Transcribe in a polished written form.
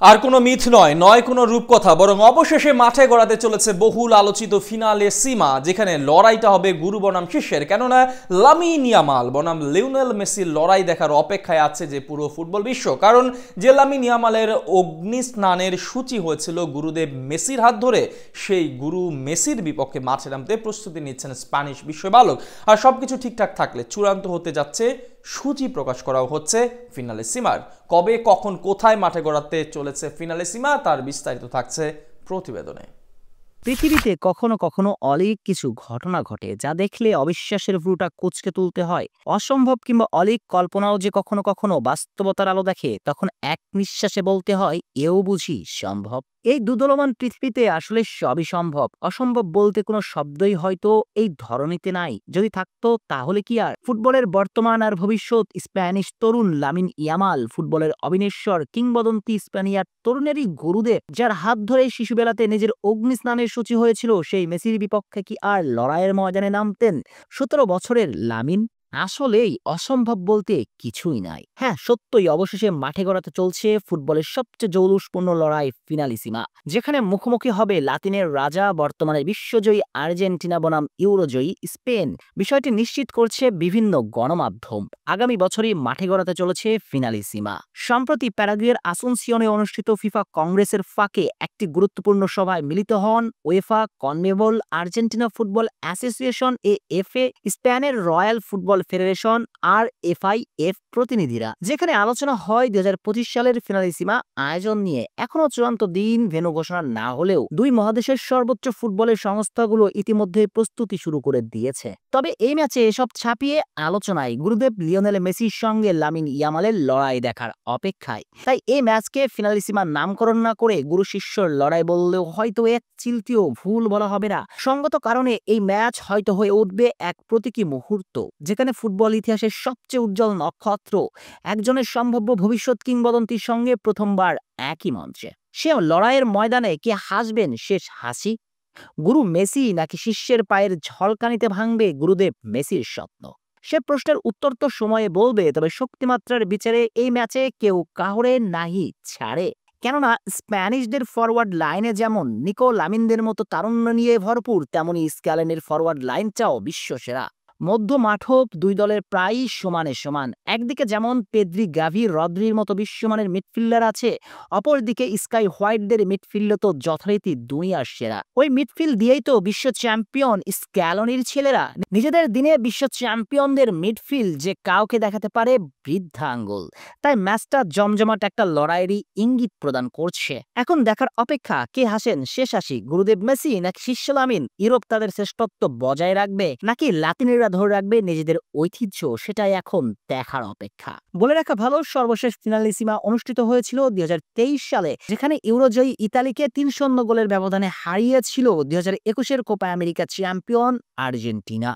আর কোনো মিথ নয় কোনো রূপকথা, বরং অবশেষে মাঠে গড়াতে চলেছে বহুল আলোচিত ফিনালে সীমা, যেখানে লড়াইটা হবে গুরু বনাম শিষ্যের। কেননা লামিন ইয়ামাল বনাম লিওনেল মেসির লড়াই দেখার অপেক্ষায় আছে যে পুরো ফুটবল বিশ্ব। কারণ যে লামিন ইয়ামালের অগ্নি স্নানের সূচি হয়েছিল গুরুদেব মেসির হাত ধরে, সেই গুরু মেসির বিপক্ষে মাঠে নামতে প্রস্তুতি নিচ্ছেন স্প্যানিশ বিশ্ববালক। আর সবকিছু ঠিকঠাক থাকলে চূড়ান্ত হতে যাচ্ছে সূচি প্রকাশ করাও হচ্ছে ফিনালে সীমার। কবে, কখন, কোথায় মাঠে গড়াতে চলেছে ফিনালে সীমা, তার বিস্তারিত থাকছে প্রতিবেদনে। পৃথিবীতে কখনো কখনো অলৌকিক কিছু ঘটনা ঘটে যা দেখলে অবিশ্বাসের ভ্রুটা কুঁচকে তুলতে হয়। অসম্ভব কিংবা অলৌকিক কল্পনাও যে কখনো কখনো বাস্তবতার আলো দেখে, তখন এক নিঃশ্বাসে বলতে হয় এও বুঝি সম্ভব। এই দুদলমান পৃথিবীতে আসলে সবই সম্ভব। অসম্ভব বলতে কোনো শব্দই হয়তো এই ধরনীতে নাই। যদি থাকতো তাহলে কি আর ফুটবলের বর্তমান আর ভবিষ্যৎ স্প্যানিশ তরুণ লামিন ইয়ামাল, ফুটবলের অবিনেশ্বর কিংবদন্তি স্প্যানিয়ার তরুণেরই গুরুদেব, যার হাত ধরে শিশুবেলাতে নিজের অগ্নিস্নানের সূচি হয়েছিল, সেই মেসির বিপক্ষে কি আর লড়াইয়ের ময়দানে নামতেন ১৭ বছরের লামিন? আসলেই অসম্ভব বলতে কিছুই নাই। হ্যাঁ, সত্যই অবশেষে মাঠে গড়াতে চলছে ফুটবলের সবচেয়ে জৌলুসপূর্ণ লড়াই ফিনালিসিমা, যেখানে মুখোমুখি হবে লাতিনের রাজা, বর্তমানে বিশ্বজয়ী আর্জেন্টিনা বনাম ইউরোজয়ী স্পেন। বিষয়টি নিশ্চিত করছে বিভিন্ন গণমাধ্যম। আগামী বছরই মাঠে গড়াতে চলেছে ফিনালিসিমা। সম্প্রতি প্যারাগুয়ের আসুনসিয়নে অনুষ্ঠিত ফিফা কংগ্রেসের ফাঁকে একটি গুরুত্বপূর্ণ সভায় মিলিত হন UEFA, CONMEBOL, Argentina football association AFA, স্পেনের রয়্যাল ফুটবল ফেডারেশন আর এফআইএফ প্রতিনিধিরা, যেখানে আলোচনা হয় ২০২৫ সালের ফিনালিসিমা আয়োজন নিয়ে। এখনো চূড়ান্ত দিন, ভেন্যু ঘোষণা না হলেও দুই মহাদেশের সর্বোচ্চ ফুটবলের সংস্থাগুলো ইতিমধ্যে প্রস্তুতি শুরু করে দিয়েছে। তবে এই ম্যাচে এসব ছাপিয়ে আলোচনায় গুরুদেব লিওনেল মেসির সঙ্গে লামিন ইয়ামালের লড়াই দেখার অপেক্ষায়। তাই এই ম্যাচকে ফিনালিসিমার নামকরণ না করে গুরু শিষ্যর লড়াই বললেও হয়তো এক চিলতিও ভুল বলা হবে না। সঙ্গত কারণে এই ম্যাচ হয়তো হয়ে উঠবে এক প্রতীকী মুহূর্ত, যেখানে ফুটবল ইতিহাসের সবচেয়ে উজ্জ্বল নক্ষত্র একজনের সম্ভাব্য ভবিষ্যৎ কিংবদন্তির সঙ্গে প্রথমবার একই মঞ্চে। সে লড়াইয়ের ময়দানে কে হাসবেন শেষ হাসি? গুরু মেসি নাকি শিষ্যের পায়ের ঝলকানিতে ভাঙবে গুরুদেব মেসির স্বপ্ন? সে প্রশ্নের উত্তর তো সময়ে বলবে। তবে শক্তিমাত্রার বিচারে এই ম্যাচে কেউ কাহরে নাহি ছাড়ে। কেননা স্প্যানিশদের ফরওয়ার্ড লাইনে যেমন নিকো লামিনদের মতো তারুণ্য নিয়ে ভরপুর, তেমনি স্ক্যালেনের ফরওয়ার্ড লাইনটাও বিশ্বসেরা। মধ্য মাঠও দুই দলের প্রায়ই সমানে সমান। একদিকে যেমন পেদ্রি, গাভি, রদ্রির মতো বিশ্বমানের মিডফিল্ডার আছে, অপরদিকে স্কাই হোয়াইটদের মিডফিল্ড তো যথারীতি দুনিয়ার সেরা। ওই মিডফিল্ড দিয়েই তো বিশ্ব চ্যাম্পিয়ন স্ক্যালনির ছেলেরা নিজেদের দিনে বিশ্ব চ্যাম্পিয়নদের মিডফিল্ড যে কাউকে দেখাতে পারে বৃদ্ধা আঙ্গুল। তাই ম্যাচটা জমজমাট একটা লড়াইয়েরই ইঙ্গিত প্রদান করছে। এখন দেখার অপেক্ষা কে হাসেন শেষ হাসি, গুরুদেব মেসি নাকি শিষ্য লামিন? ইউরোপ তাদের শ্রেষ্ঠত্ব বজায় রাখবে নাকি লাতিনিরা ধরে রাখবে নিজেদের ঐতিহ্য? সেটাই এখন দেখার অপেক্ষা। বলে রাখা ভালো, সর্বশেষ ফিনালিসিমা অনুষ্ঠিত হয়েছিল ২০২৩ সালে, যেখানে ইউরোজয়ী ইতালিকে ৩-০ গোলের ব্যবধানে হারিয়েছিল ২০২১-এর কোপা আমেরিকা চ্যাম্পিয়ন আর্জেন্টিনা।